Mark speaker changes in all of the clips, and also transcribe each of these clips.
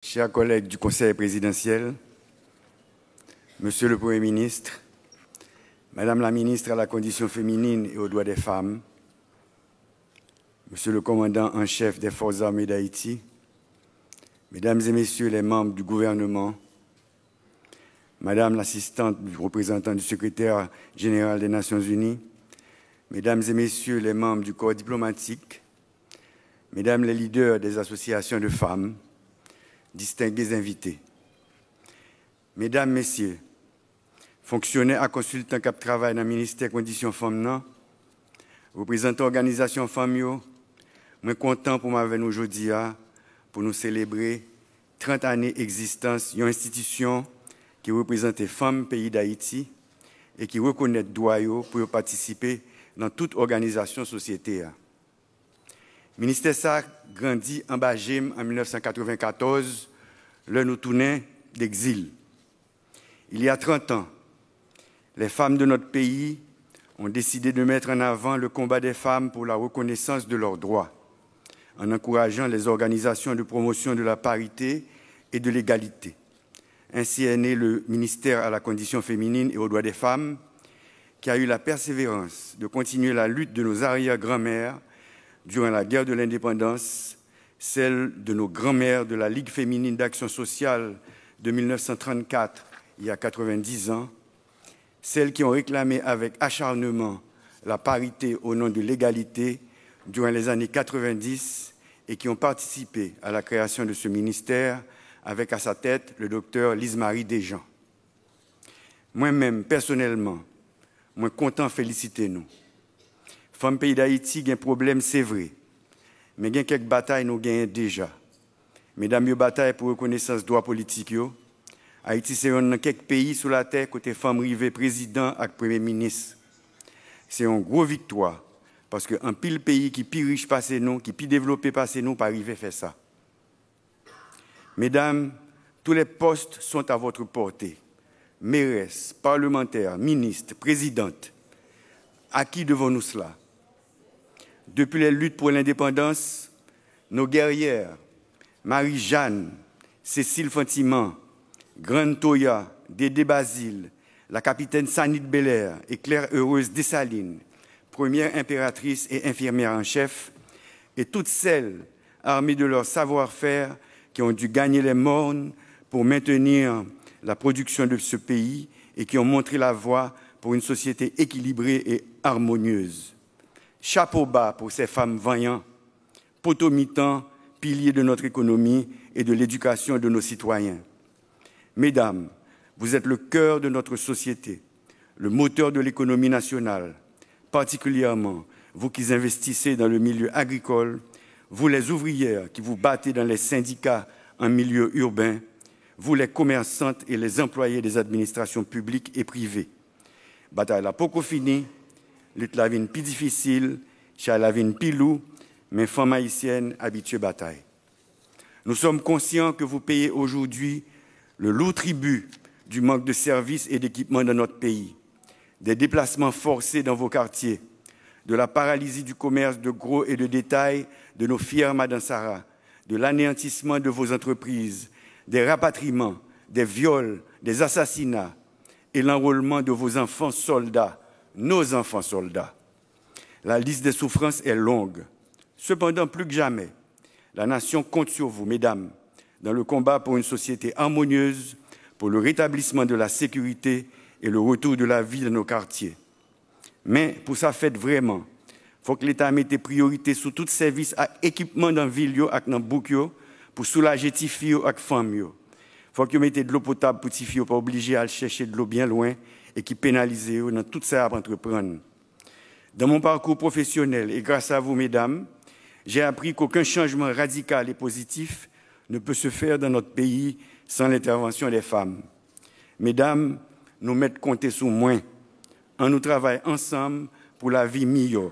Speaker 1: Chers collègues du Conseil présidentiel, Monsieur le Premier ministre, Madame la ministre à la condition féminine et aux droits des femmes, Monsieur le commandant en chef des Forces armées d'Haïti, Mesdames et Messieurs les membres du gouvernement, Madame l'assistante du représentant du secrétaire général des Nations Unies, Mesdames et Messieurs les membres du corps diplomatique, Mesdames les leaders des associations de femmes, distingués invités, Mesdames, Messieurs, fonctionnaires à consultants qui travaillent dans le ministère Conditions Femmes, représentants d'organisations femmes, je suis content pour m'avoir aujourd'hui pour nous célébrer 30 années d'existence d'une institution qui représente les femmes pays d'Haïti et qui reconnaît le droit pour participer dans toute organisation sociétaire. Le ministère ça grandit en Bajim en 1994, là nous tournons d'exil. Il y a 30 ans, les femmes de notre pays ont décidé de mettre en avant le combat des femmes pour la reconnaissance de leurs droits, en encourageant les organisations de promotion de la parité et de l'égalité. Ainsi est né le ministère à la condition féminine et aux droits des femmes, qui a eu la persévérance de continuer la lutte de nos arrière-grand-mères durant la guerre de l'indépendance, celle de nos grands-mères de la Ligue féminine d'action sociale de 1934, il y a 90 ans, celles qui ont réclamé avec acharnement la parité au nom de l'égalité durant les années 90 et qui ont participé à la création de ce ministère avec à sa tête le docteur Lise-Marie Desjean. Moi-même, personnellement, moi content de féliciter nous. Femmes pays d'Haïti, il y a un problème, c'est vrai. Mais il y a quelques batailles nous gagnons déjà. Mesdames, il y a bataille pour reconnaissance des droits politiques. Haïti, c'est un quelques pays sur la terre côté femmes rivées président et premier ministre. C'est une grosse victoire. Parce qu'un pile pays qui est plus riche passé nous, qui est plus développé passé nous, pas arriver à faire ça. Mesdames, tous les postes sont à votre portée. Mairesse, parlementaires, ministres, présidentes. À qui devons-nous cela? Depuis les luttes pour l'indépendance, nos guerrières, Marie-Jeanne, Cécile Fantiman, Grande Toya, Dédé Basile, la capitaine Sanit Belair et Claire Heureuse Dessalines, première impératrice et infirmière en chef, et toutes celles armées de leur savoir-faire qui ont dû gagner les mornes pour maintenir la production de ce pays et qui ont montré la voie pour une société équilibrée et harmonieuse. Chapeau bas pour ces femmes vaillantes, potomitants, piliers de notre économie et de l'éducation de nos citoyens. Mesdames, vous êtes le cœur de notre société, le moteur de l'économie nationale, particulièrement vous qui investissez dans le milieu agricole, vous les ouvrières qui vous battez dans les syndicats en milieu urbain, vous les commerçantes et les employés des administrations publiques et privées. Bataille la poco fini, lutte la vie plus difficile, chez la vie plus lourd, mais femmes haïtiennes habituées bataille. Nous sommes conscients que vous payez aujourd'hui le lourd tribut du manque de services et d'équipements dans notre pays, des déplacements forcés dans vos quartiers, de la paralysie du commerce de gros et de détail de nos fières Madansara, de l'anéantissement de vos entreprises, des rapatriements, des viols, des assassinats et l'enrôlement de vos enfants soldats, nos enfants soldats. La liste des souffrances est longue. Cependant, plus que jamais, la nation compte sur vous, mesdames, dans le combat pour une société harmonieuse, pour le rétablissement de la sécurité et le retour de la vie dans nos quartiers. Mais pour ça, faites vraiment, il faut que l'État mette priorité sur tout service et équipement dans la ville et dans le bouc pour soulager les filles et les femmes. Il faut que vous mettez de l'eau potable pour les filles, pas obligé à chercher de l'eau bien loin et qui pénalise dans tout ça à entreprendre. Dans mon parcours professionnel et grâce à vous, mesdames, j'ai appris qu'aucun changement radical et positif ne peut se faire dans notre pays sans l'intervention des femmes. Mesdames, nous mettons compter sur moi. On nous travaille ensemble pour la vie meilleure.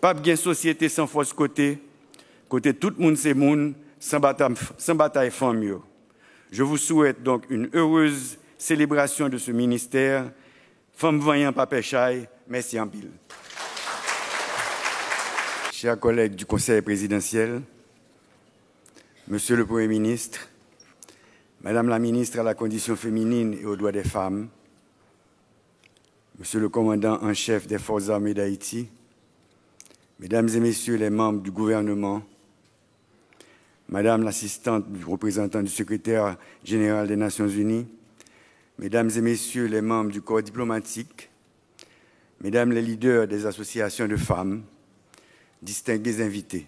Speaker 1: Pas bien société sans force côté tout le monde c'est monde, sans bataille femme. Je vous souhaite donc une heureuse célébration de ce ministère. Femme voyant pas péchaille, merci en pile. chers collègues du Conseil présidentiel, Monsieur le Premier ministre, Madame la ministre à la condition féminine et aux droits des femmes, Monsieur le commandant en chef des Forces armées d'Haïti, Mesdames et Messieurs les membres du gouvernement, Madame l'assistante du représentant du secrétaire général des Nations Unies, Mesdames et Messieurs les membres du corps diplomatique, Mesdames les leaders des associations de femmes, distingués invités,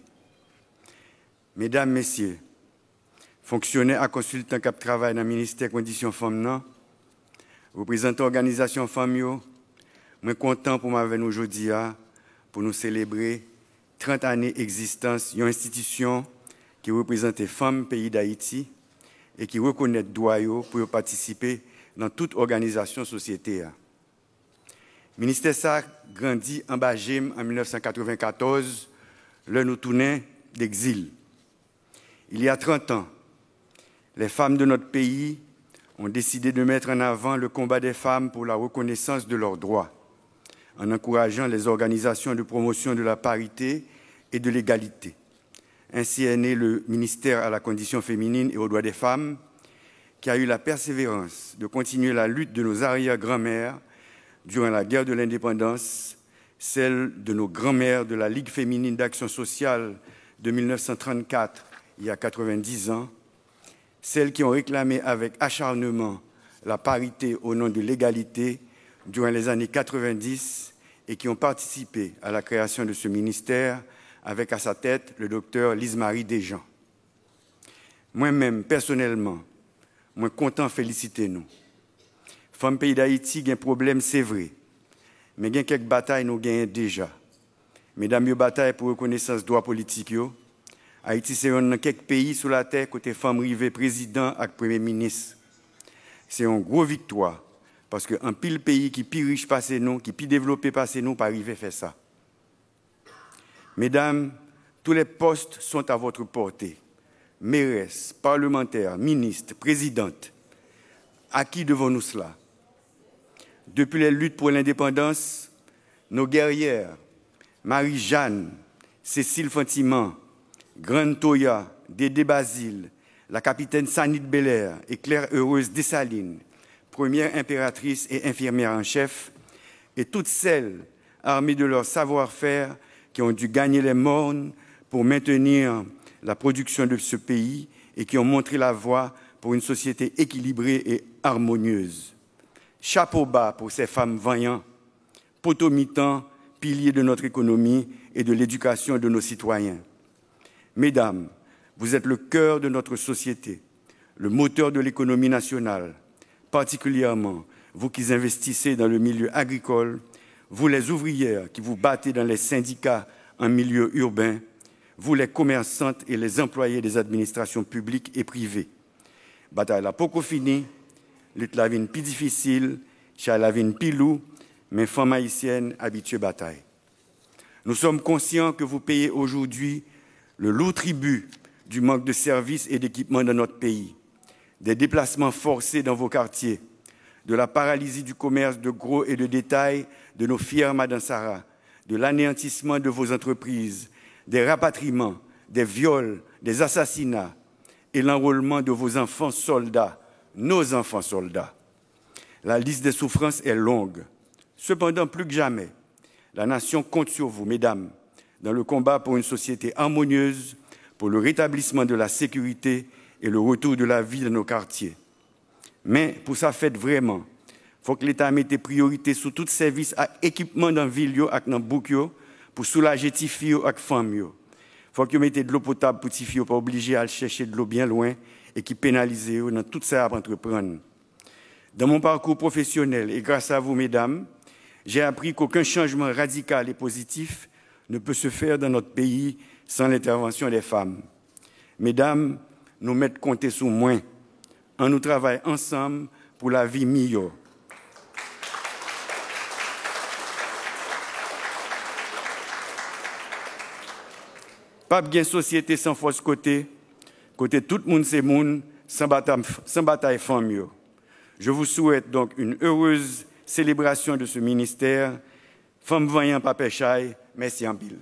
Speaker 1: Mesdames, Messieurs, fonctionnaires et consultants qui travaillent dans le ministère des Conditions Femmes, représentants d'organisations femmes, je suis content pour m'avoir aujourd'hui pour nous célébrer 30 années d'existence d'une institution qui représente les femmes pays d'Haïti et qui reconnaît le droit pour participer dans toute organisation société. Le ministère ça grandit en Bajim en 1994, là nous tournons d'exil. Il y a 30 ans, les femmes de notre pays ont décidé de mettre en avant le combat des femmes pour la reconnaissance de leurs droits, en encourageant les organisations de promotion de la parité et de l'égalité. Ainsi est né le ministère à la condition féminine et aux droits des femmes, qui a eu la persévérance de continuer la lutte de nos arrière-grand-mères durant la guerre de l'indépendance, celle de nos grands-mères de la Ligue féminine d'action sociale de 1934, il y a 90 ans, celles qui ont réclamé avec acharnement la parité au nom de l'égalité durant les années 90 et qui ont participé à la création de ce ministère avec à sa tête le docteur Lise-Marie Desjean. Moi-même, personnellement, moi content féliciter nous. Femmes pays d'Haïti, il y a un problème, c'est vrai, mais il y a quelques batailles nous gagnons déjà. Mesdames, il bataille pour reconnaissance des droits politiques. Haïti, c'est un dans quelques pays sur la terre côté femmes rivées président et premier ministre. C'est une grosse victoire parce qu'un pile pays qui plus riche passé nous, qui plus développé passé nous, pas arriver faire ça. Mesdames, tous les postes sont à votre portée. Mairesses, parlementaires, ministres, présidentes. À qui devons-nous cela? Depuis les luttes pour l'indépendance, nos guerrières, Marie-Jeanne, Cécile Fantiman, Grande Toya, Dédé Basile, la capitaine Sanit Belair et Claire Heureuse Dessalines, première impératrice et infirmière en chef, et toutes celles armées de leur savoir-faire qui ont dû gagner les mornes pour maintenir la production de ce pays et qui ont montré la voie pour une société équilibrée et harmonieuse. Chapeau bas pour ces femmes vaillantes, potomitants, piliers de notre économie et de l'éducation de nos citoyens. Mesdames, vous êtes le cœur de notre société, le moteur de l'économie nationale, particulièrement vous qui investissez dans le milieu agricole, vous les ouvrières qui vous battez dans les syndicats en milieu urbain, vous les commerçantes et les employés des administrations publiques et privées. Bataille la poco fini, lutte la vie plus difficile, chez la vie plus lourd, mais femmes haïtiennes habituées bataille. Nous sommes conscients que vous payez aujourd'hui le lourd tribut du manque de services et d'équipements dans notre pays, des déplacements forcés dans vos quartiers, de la paralysie du commerce de gros et de détail de nos fières Madansara, de l'anéantissement de vos entreprises, des rapatriements, des viols, des assassinats et l'enrôlement de vos enfants soldats, nos enfants soldats. La liste des souffrances est longue. Cependant, plus que jamais, la nation compte sur vous, mesdames, dans le combat pour une société harmonieuse, pour le rétablissement de la sécurité et le retour de la vie dans nos quartiers. Mais pour ça, faites vraiment. Il faut que l'État mette des priorités sur tout service et équipement dans la ville et dans le bouc pour soulager les filles et les femmes. Il faut que vous mettez de l'eau potable pour les filles, pas obligé à chercher de l'eau bien loin et qui pénalise dans tout ça à entreprendre. Dans mon parcours professionnel et grâce à vous, mesdames, j'ai appris qu'aucun changement radical et positif ne peut se faire dans notre pays sans l'intervention des femmes. Mesdames, nous mettons compter sur moi. On nous travaille ensemble pour la vie meilleure. Pas bien société sans force côté tout le monde c'est monde, sans bataille femme. Je vous souhaite donc une heureuse célébration de ce ministère. Femme voyant pas péchaille, merci en pile.